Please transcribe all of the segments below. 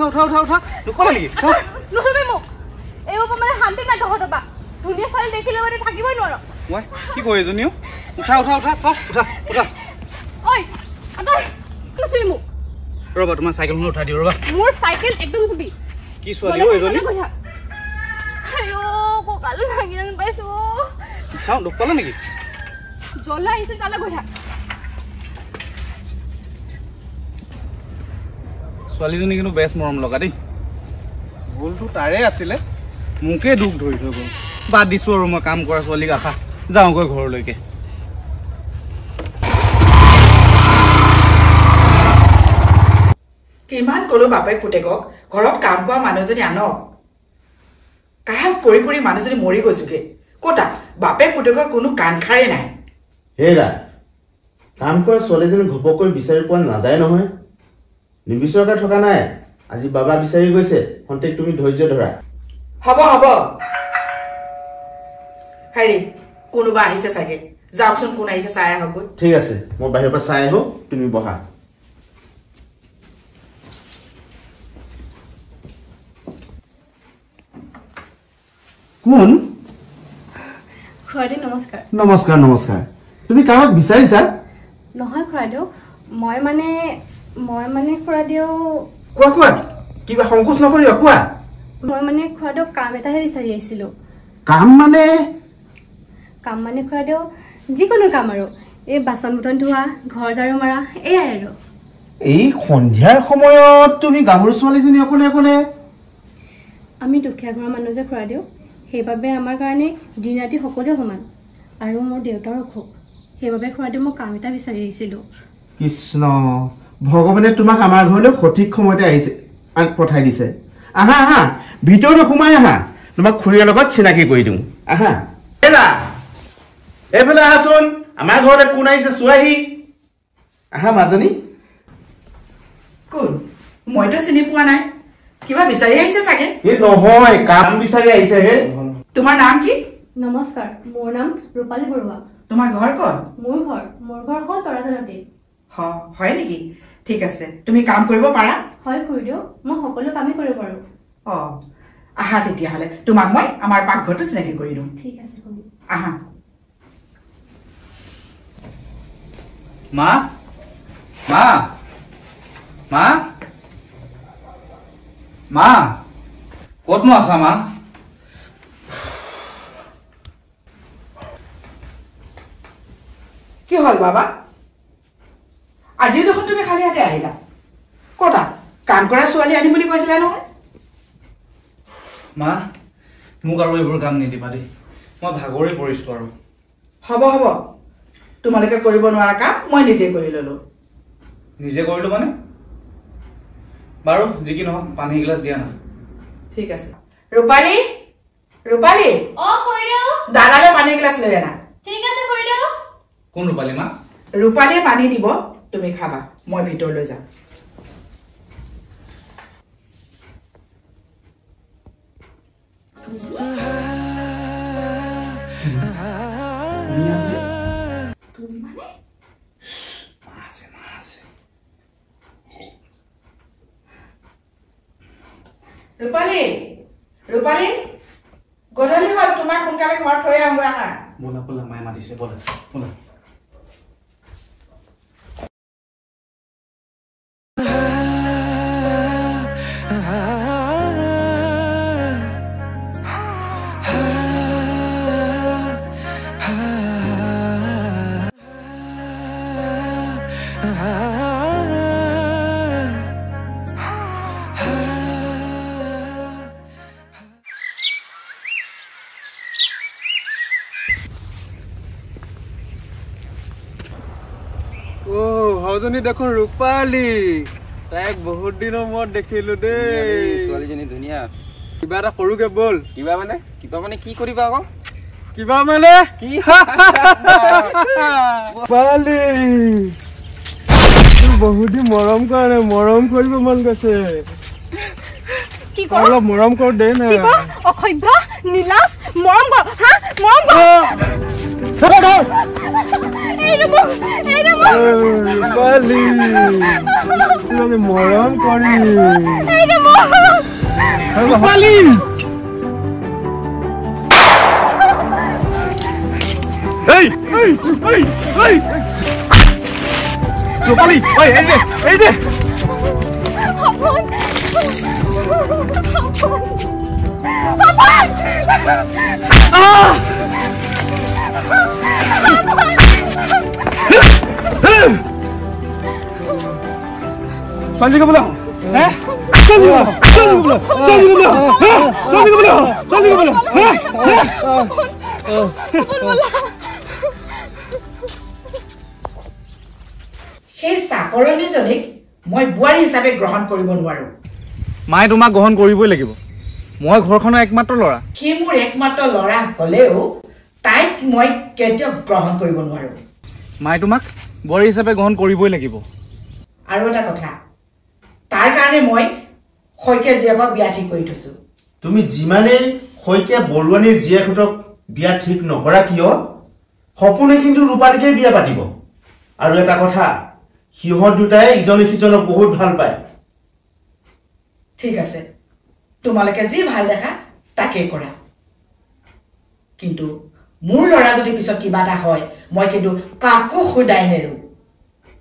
উঠা নুখলা নেকি চাও নুচুবি মোক এইও মানে শান্তি নাই তহঁতবা ধুনীয়া ছোৱালী দেখিলে মানে থাকিবই নোৱাৰো মই কি কয় এজনীও উঠা চাও উঠা ঐ আদৰ নুচুবি মোক ৰবা তোমাৰ চাইকেলখন উঠাই দিও ৰবা মোৰ চাইকেল একদম নুচুবি কি ছোৱালী ও এজনী আইও ককালো ভাঙি যেন পাইছো চাও দুখ পালা নেকি জলা আহিছে তালে গৈ থাক ছোৱালীজনী কিন্তু বেছ মৰম লগা দেই ভুলটো তাৰে আছিলে মোকে দুখ ধৰি থৈ গ'ল বাদ দিছো আৰু মই কাম কৰা ছোৱালীক আশা যাওঁগৈ ঘৰলৈকে কিমান কলো বাপেক পুতেকক ঘৰত কাম কৰা মানুহজনী আনক কাম কৰি কৰি মানুহজনী মৰি গৈছোগে কটা বাপেক পুতেকৰ কোনো কাণখাৰে নাই হেৰা কাম কৰা ছোৱালীজনী ঘপকৈ বিচাৰি পোৱা নাযায় নহয় নিবিচৰাকৈ থকা নাই আজি বাবা বিচাৰি গৈছে হন্তেক তুমি ধৈৰ্য ধৰা হ'ব হেৰি কোনোবা আহিছে চাগে যাওকচোন কোন আহিছে চাই আহক ঠিক আছে মই বাহিৰৰ পৰা চাই আহো তুমি বহা কোন খুৰাদেউ নমস্কাৰ নমস্কাৰ তুমি কামক বিচাৰিছা নহয় খুৰাদেউ মই মানে খুৰাদেউ কোৱা কিবা সংকোচ নকৰিবা কোৱা মই মানে খুৰাদেউ কাম এটাহে বিচাৰি আহিছিলো কাম মানে খুৰাদেউ যিকোনো কাম আৰু এই বাচন বৰ্তন ধোৱা ঘৰ ঝাৰু মাৰা এয়াই আৰু এই সন্ধিয়াৰ সময়ত তুমি গাভৰু ছোৱালীজনী অকলে আমি দুখীয়া ঘৰৰ মানুহ যে খুৰাদেউ সেইবাবে আমাৰ কাৰণে দিন ৰাতি সকলোৱে সমান আৰু মোৰ দেউতাৰ অসুখ সেইবাবে খুৰাদেউ মই কাম এটা বিচাৰি আহিছিলো কৃষ্ণ ভগৱানে তোমাক আমাৰ ঘৰলৈ সঠিক সময়তে আহিছে পঠাই দিছে আহা ভিতৰলৈ সোমাই আহা তোমাক খুৰীৰ লগত চিনাকি কৰি দিওঁ আহা এইফালে আহাচোন আমাৰ ঘৰলৈ কোন আহিছে চোৱাহি আহা মাজনী কোন মইতো চিনি পোৱা নাই কিবা বিচাৰি আহিছে চাগে এই নহয় কাম বিচাৰি আহিছে হে তোমাৰ নাম কি নমস্কাৰ মোৰ নাম ৰূপালী বৰুৱা তোমাৰ ঘৰ ক'ত মোৰ ঘৰ হ'ল তৰাজানতে হয় নেকি ঠিক আছে তুমি কাম কৰিব পাৰা হয় খুৰীদেউ মই সকলো কামেই কৰিব পাৰো আহা তেতিয়াহ'লে তোমাক মই আমাৰ পাকঘৰটো চিনাকি কৰি দিওঁ ঠিক আছে খুৰী আহা মা ক'তনো আছা মা কি হ'ল বাবা আজিও দেখোন তুমি খালি হাতে আহিলা কটা কাম কৰা ছোৱালী আনিম বুলি কৈছিলা নহয় মা মোক আৰু এইবোৰ কাম নিদিবা দেই মই ভাগৰি পৰিছো আৰু হ'ব তোমালোকে কৰিব নোৱাৰা কাম মই নিজে কৰি ললো নিজে কৰিলো মানে বাৰু যি কি নহওক পানী গিলাচ দিয়া না ঠিক আছে ৰূপালী খুৰীদেউ দাদালে পানী গিলাচ লৈ আনা ঠিক আছে খুৰীদেউ কোন ৰূপালী মা ৰূপালীয়ে পানী দিব তুমি খাবা মই ভিতৰলৈ যাম ৰূপালী গধূলি হ'ল তোমাক সোনকালে ঘৰত থৈ আহোঁ আহা বলা মায়ে মাতিছে বলা হাউজনী দেখোন ৰূপালী তাইক বহুত দিনৰ মূৰত দেখিলো দেই ছোৱালীজনী ধুনীয়া আছে কিবা এটা কৰোগে বল কিবা মানে কি কৰিবা আকৌ কিবা মানে কি ৰূপালী বহুত দিন মৰম কৰে মৰম কৰিব মন গৈছে কি কৰ অলপ মৰম কৰ দে না অসভ্য নীলাজ মৰম কৰ আমি মৰম কৰিম ৰূপালী এই এই এই এই ৰূপালী ঐ এই দে ছোৱালীকে বোলা সেই চাকৰণীজনীক মই বোৱাৰী হিচাপে গ্ৰহণ কৰিব নোৱাৰো মায়ে তোমাক গ্ৰহণ কৰিবই লাগিব মই ঘৰখনৰ একমাত্ৰ ল'ৰা সি মোৰ একমাত্ৰ ল'ৰা হলেও তাইক মই কেতিয়াও গ্ৰহণ কৰিব নোৱাৰো মায়ে তোমাক বোৱাৰী হিচাপে গ্ৰহণ কৰিবই লাগিব আৰু এটা কথা তাৰ কাৰণে মই শইকীয়া জীয়েকক বিয়া ঠিক কৰি থৈছো তুমি যিমানে শইকীয়া বৰুৱানীৰ জীয়েকহঁতক বিয়া ঠিক নকৰা কিয় সপোনে কিন্তু ৰূপালীকে বিয়া পাতিব আৰু এটা কথা সিহঁত দুটাই ইজনে সিজনক বহুত ভাল পায় ঠিক আছে তোমালোকে যি ভাল দেখা তাকেই কৰা কিন্তু মোৰ ল'ৰা যদি পিছত কিবা এটা হয় মই কিন্তু কাকো সুদাই নেৰো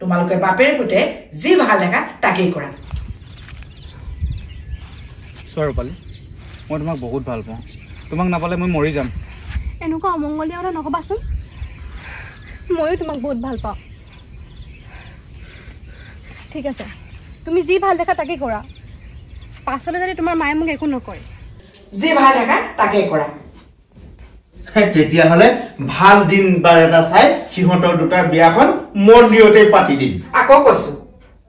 তোমালোকে বাপেৰ পুতে যি ভাল দেখা তাকেই কৰা চোৱা ৰূপালী মই তোমাক বহুত ভাল পাওঁ তোমাক নাপালে মই মৰি যাম এনেকুৱা অমংগলীয়া কথা নকবাচোন ময়ো তোমাক বহুত ভাল পাওঁ ঠিক আছে তুমি যি ভাল দেখা তাকেই কৰা পাছলৈ যদি তোমাৰ মায়ে মোক একো নকৰে যি ভাল দেখা তাকেই কৰা তেতিয়াহ'লে ভাল দিন বাৰ এটা চাই সিহঁতৰ দুটাৰ বিয়াখন মোৰ নিয়তে পাতি দিম আকৌ কৈছো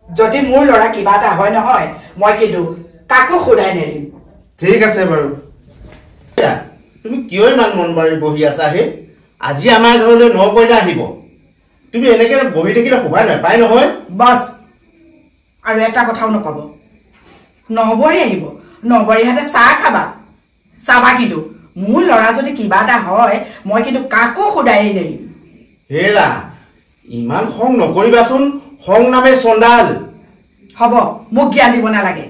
যদি মোৰ ল'ৰা কিবা এটা হয় নহয় মই কিন্তু কাকো সুদাই নেৰিম ঠিক আছে বাৰু তুমি কিয় ইমান মন বাৰী বহি আছা হে আজি আমাৰ ঘৰলৈ নকইনা আহিব তুমি এনেকে বহি থাকিলে শোভা নাপায় নহয় বছ আৰু এটা কথাও নকব নবৰী আহিব নবৰী হাতে চাহ খাবা চাবা কিন্তু মোৰ ল'ৰা যদি কিবা এটা হয় মই কিন্তু কাকো সুদাই নেৰিম হেৰা ইমান খং নকৰিবাচোন খং নামে চণ্ডাল হ'ব মোক জ্ঞান দিব নালাগে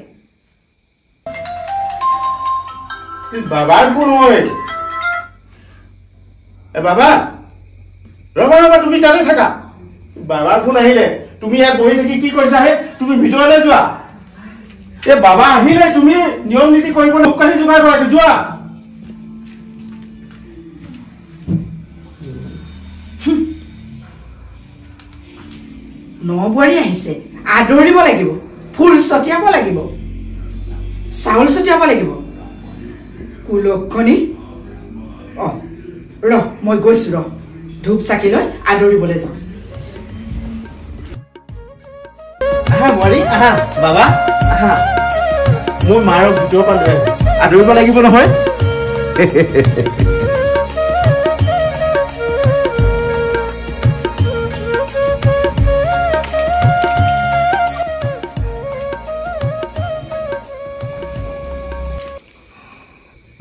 বাবাৰ ফোন হয় বাবা ৰবা ৰবা তুমি তাতে থাকা বাবাৰ ফোন আহিলে তুমি ইয়াত বহি থাকি কি কৰিছা হে তুমি ভিতৰলৈ যোৱা বাবা আহিলে তুমি নিয়ম নীতি কৰিব ধূপকাঠি যোগাৰ কৰা যোৱা নবৰী আহিছে আদৰিব লাগিব ফুল ছটিয়াব লাগিব চাউল ছটিয়াব লাগিব কুলক্ষণী ৰ মই গৈছো ৰ ধূপ চাকি লৈ আদৰিবলৈ যাওঁ আহা বোৱাৰী আহা বাবা আহা মোৰ মাৰক ভিতৰৰ পৰা আদৰিব লাগিব নহয়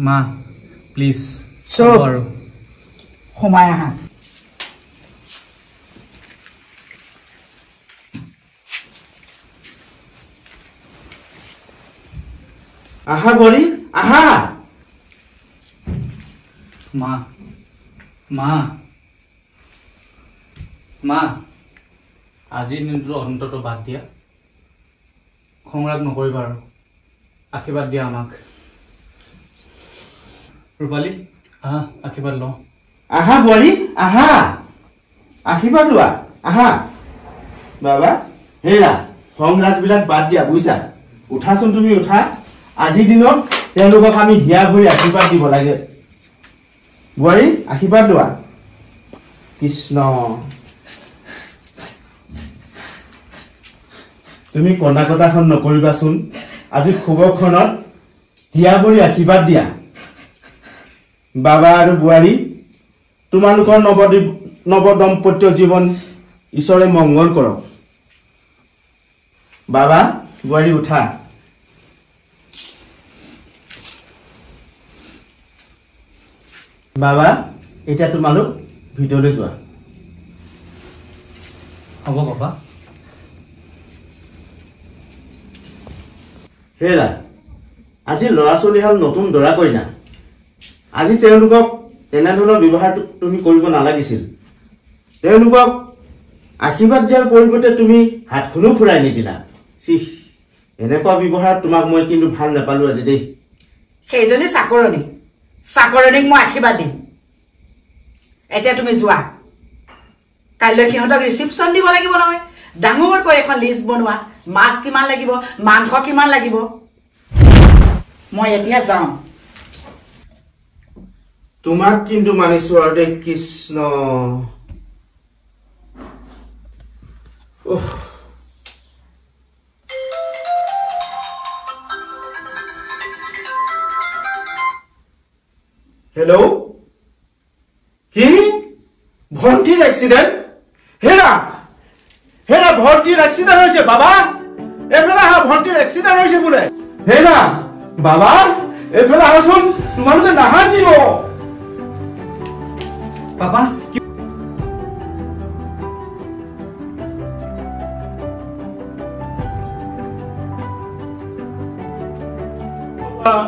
মা প্লিজ চুপ আৰু সোমাই আহা আহা বোৱাৰী আহা মা মা মা আজিৰ দিনটো অন্তত বাদ দিয়া খংৰাগ নকৰিবা আৰু আশীৰ্বাদ দিয়া আমাক ৰূপালী আহা আশীৰ্বাদ লওঁ আহা বোৱাৰী আহা আশীৰ্বাদ লোৱা আহা বাবা হেৰা খং ৰাগবিলাক বাদ দিয়া বুজিছা উঠাচোন তুমি উঠা আজিৰ দিনত তেওঁলোকক আমি হিয়া ভৰি আশীৰ্বাদ দিব লাগে বোৱাৰী আশীৰ্বাদ লোৱা কৃষ্ণ তুমি কণাকটাখন নকৰিবাচোন আজি শুভক্ষণত হিয়া ভৰি আশীৰ্বাদ দিয়া বাবা আৰু বোৱাৰী তোমালোকৰ নৱ দম্পত্য জীৱন ঈশ্বৰে মংগল কৰক বাবা বোৱাৰী উঠা বাবা এতিয়া তোমালোক ভিতৰলৈ যোৱা হ'ব বাবা হেৰা আজি ল'ৰা ছোৱালীহাল নতুন দৰা কইনা আজি তেওঁলোকক তেনেধৰণৰ ব্যৱহাৰটো তুমি কৰিব নালাগিছিল তেওঁলোকক আশীৰ্বাদ দিয়াৰ পৰিৱৰ্তে তুমি হাতখনো ফুৰাই নিদিলা চিহ এনেকুৱা ব্যৱহাৰ তোমাক মই কিন্তু ভাল নাপালো আজি দেই সেইজনী চাকৰণীক মই আশীৰ্বাদ দিম এতিয়া তুমি যোৱা কাইলৈ সিহঁতক ৰিচিপশ্যন দিব লাগিব নহয় ডাঙৰকৈ এখন লিষ্ট বনোৱা মাছ কিমান লাগিব মাংস কিমান লাগিব মই এতিয়া যাওঁ তোমাক কিন্তু মানিছো আৰু দেই কৃষ্ণ হেল্ল' কি ভণ্টিৰ এক্সিডেণ্ট হেৰা ভণ্টিৰ এক্সিডেণ্ট হৈছে বাবা এইফালে আহা ভণ্টিৰ এক্সিডেণ্ট হৈছে বোলে হেৰা বাবা এইফালে আহাচোন তোমালোকে নাহাজিব পাপা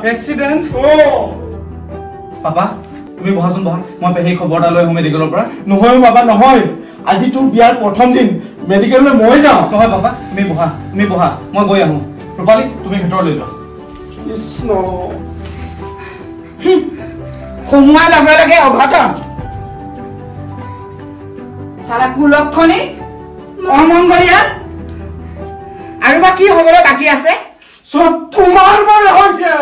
এক্সিডেণ্ট পাপা তুমি বহাচোন বহা মই সেই খবৰ এটা লৈ আহোঁ মেডিকেলৰ পৰা নহয় বাবা নহয় আজি তোৰ বিয়াৰ প্ৰথম দিন মেডিকেললৈ মই যাওঁ নহয় পাপা তুমি বহা মই গৈ আহোঁ ৰূপালী তুমি ভিতৰলৈ যোৱা কৃষ্ণ সোমোৱাৰ লগে লগে অঘটন চালা কুলক্ষণী অমংগলীয়া আৰু বা কি হ'বলৈ বাকী আছে চব তোমাৰ মনে হৈছে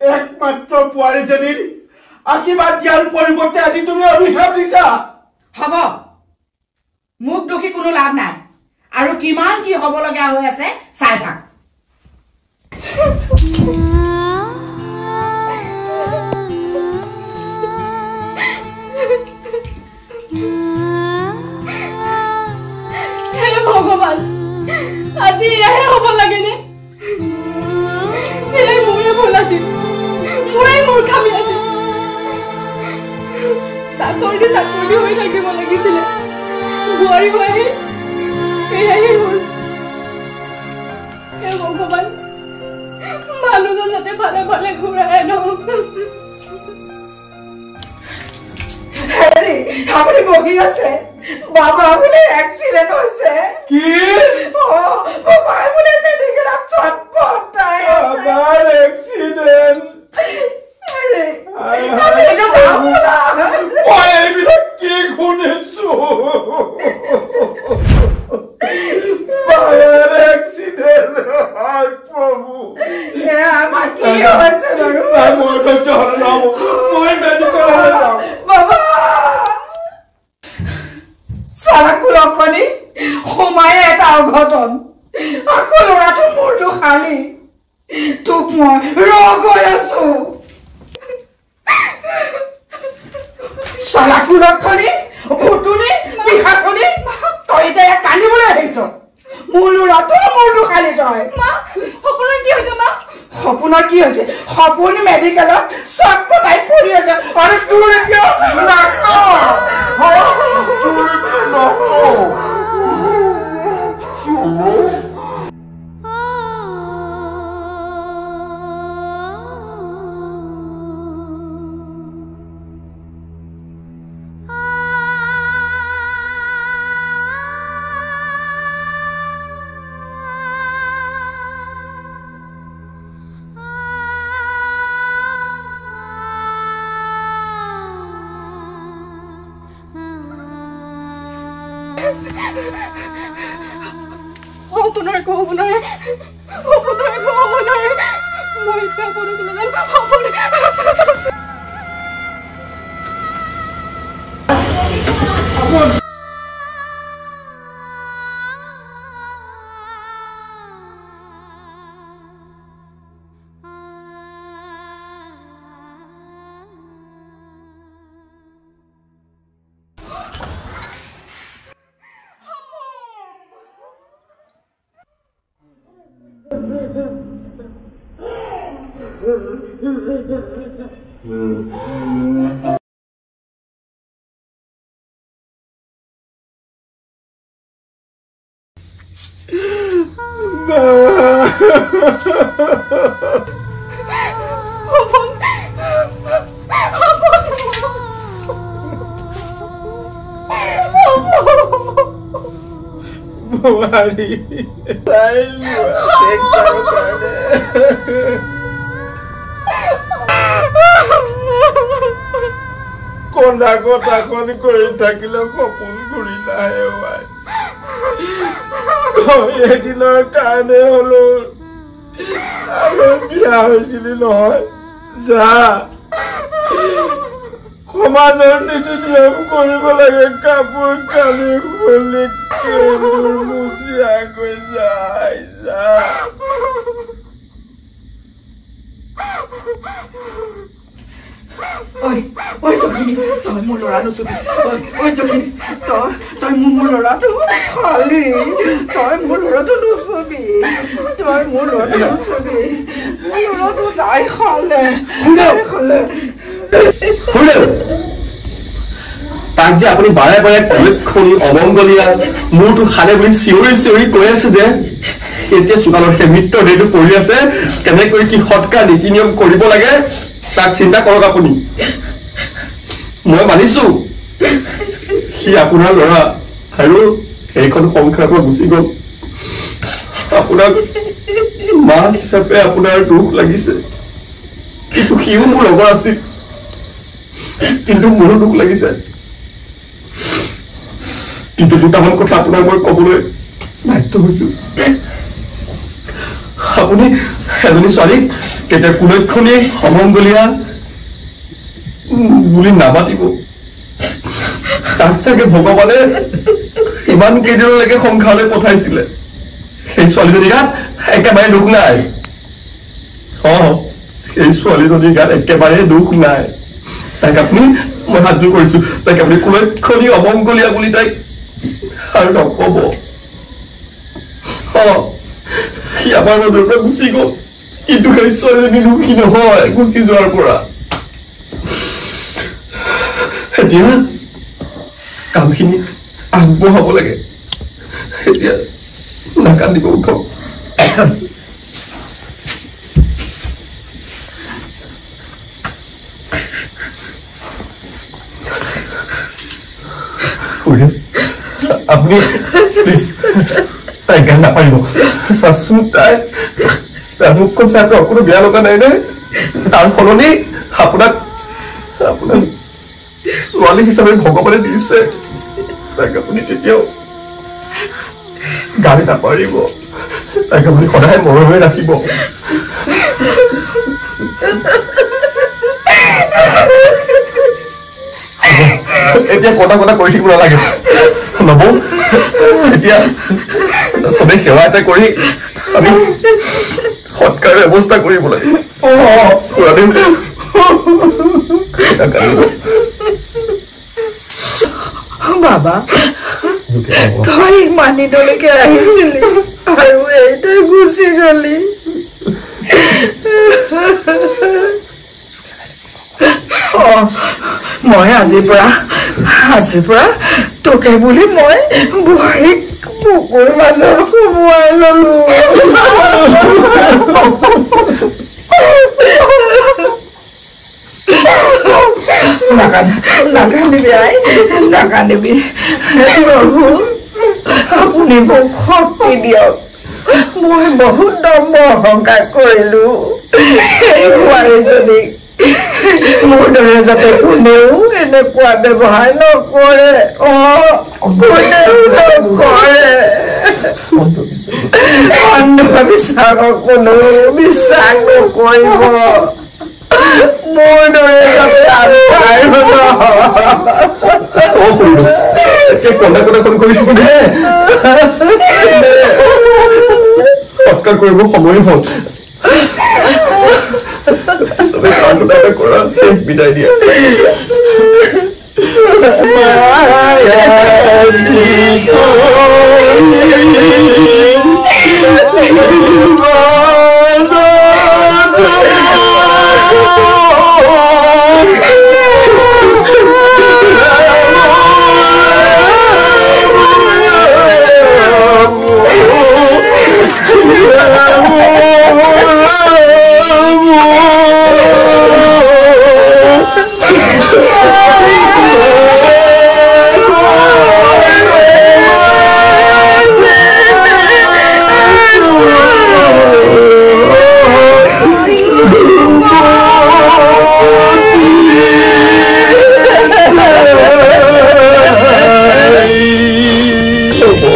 একমাত্ৰ পোৱালীজনীৰ আশীৰ্বাদ দিয়াৰ পৰিৱৰ্তে আজি তুমি অভিশাপ দিছা হ'ব মোক দুখী কোনো লাভ নাই আৰু কিমান কি হ'ব লগা হৈ আছে চাই থাক ভগৱান আজি এয়াহে হ'ব লাগেনে এয়াই মোৰে ভুল আছিল মোৰে মূৰ্খামি আছিল চাকৰি হৈ থাকিব লাগিছিলে বোৱাৰী হৈ এয়াই হ'ল হে ভগৱান মানুহজন যাতে ভালে ভালে ঘূৰাই আনো হেৰি আপুনি বহি আছে বাবা বোলে এক্সিডেণ্ট হৈছে কি বাবাই বোলে মেডিকেলত চটপটাই বাবাৰ এক্সিডেণ্ট মই এইবিলাক কি শুনিছো বাবাৰ এক্সিডেণ্ট প্ৰভু আমাৰ কি হৈছে বাৰু মই ধৈৰ্য হল নাও মই মেডিকেললৈ যাওঁ বাবা চাকুলখনি সোমাই এটা অঘটন আকৌ ল'ৰাটো মূৰটো খালি তোক মই ৰগৈ আছো চাকুলখনি ভুতুনি পিহাচনি তই এতিয়া কান্দিবলৈ আহিছ মোৰ ল'ৰাটো মূৰটো খালি তই সপোনৰ কি হৈছে মা সপোনৰ কি হৈছে সপোন মেডিকেলত চটপটাই পৰি আছে আৰু তোৰ কিয় সপোনৰ একো হ'ব নোৱাৰে মই এতিয়া পঢ়িবলৈ যাম বাবা বোৱাৰী তাই কন্দা কটাকন কৰি থাকিলে সপোন ঘূৰি নাহে এদিনৰ কাৰণে হলো আৰু বিয়া হৈছিলি নহয় যা সমাজৰ নীতি নিয়ম কৰিব লাগে কাপোৰ কানি খুলি মুচিয়াকৈ যায় যা ঐ জখিনী তই মোৰ ল'ৰা নুচুবি ঐ জখিনী তই মোৰ ল'ৰাটো খালি তই মোৰ ল'ৰাটো নুচুবি তই মোৰ ল'ৰাটো নুচুবি মোৰ ল'ৰাটো যাই খালে তাক যে আপুনি বাৰে বাৰে কলক্ষণী অমংগলীয়া মূৰটো খালে বুলি চিঞৰি চিঞৰি কৈ আছে যে এতিয়া চোতালত সেই মৃত্যু দেহটো পৰি আছে কেনেকৈ কি সৎকাৰ নীতি নিয়ম কৰিব লাগে তাক চিন্তা কৰক আপুনি মই মানিছো সি আপোনাৰ ল'ৰা আৰু সেইখন সংসাৰৰ পৰা গুচি গ'ল আপোনাক মা হিচাপে আপোনাৰ দুখ লাগিছে কিন্তু সিও মোৰ লগৰ আছিল কিন্তু মোৰো দুখ লাগিছে কিন্তু দুটামান কথা আপোনাক মই ক'বলৈ বাধ্য হৈছো আপুনি এজনী ছোৱালীক কেতিয়া কুলক্ষণী অমংগলীয়া বুলি নামাতিব তাক চাগে ভগৱানে ইমান কেইদিনলৈকে সংসাৰলৈ পঠাইছিলে সেই ছোৱালীজনীৰ গাত একেবাৰে দুখ নাই সেই ছোৱালীজনীৰ গাত একেবাৰে দুখ নাই তাইক আপুনি মই হাত জোৰ কৰিছো তাইক আপুনি কুলক্ষণী অমংগলীয়া বুলি তাইক আৰু নকব সি আমাৰ মাজৰ পৰা গুচি গ'ল কিন্তু সেই ছোৱালীজনী দুখী নহয় গুচি যোৱাৰ পৰা এতিয়া কামখিনি আগবঢ়াব লাগে এতিয়া নাকান্দিব উঠক আপুনি প্লিজ তাই গান নাপাৰিব চাচোন তাই মুখখন চাই আপোনাৰ অকণো বেয়া লগা নাই নে তাৰ সলনি আপোনাক ছোৱালী হিচাপে ভগৱানে দিছে তাক আপুনি তেতিয়াও গালি নাপাৰিব তাক আপুনি সদায় মৰমে ৰাখিব এতিয়া কটা কটা কৰি থাকিব নালাগে নবৌ এতিয়া চবেই সেৱা এটা কৰি আমি সৎকাৰ ব্যৱস্থা কৰিব লাগে বাবা তই ইমান দিনলৈকে আহিছিলি আৰু এইটাই গুচি গলি মই আজিৰ পৰা তোকে বুলি মই বোৱাৰীক বুকুৰ মাজত সোমোৱাই ললো নাকান্দিবি আই নাকান্দিবি প্ৰভু আপুনি মোক শক্তি দিয়ক মই বহুত দম্ভ অহংকাৰ কৰিলো এই বোৱাৰীজনীক মোৰ দৰে যাতে কোনেও এনেকুৱা ব্যৱহাৰ নকৰে কোনেও নকৰে অন্ধবিশ্বাসক কোনেও বিশ্বাস নকৰিব মোৰ দৰে যাতে সৎকাৰ কৰিব সময় হ'ল চবে প্ৰাৰ্থনা এটা কৰা শেষ বিদায় দিয়া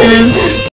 প্লিজ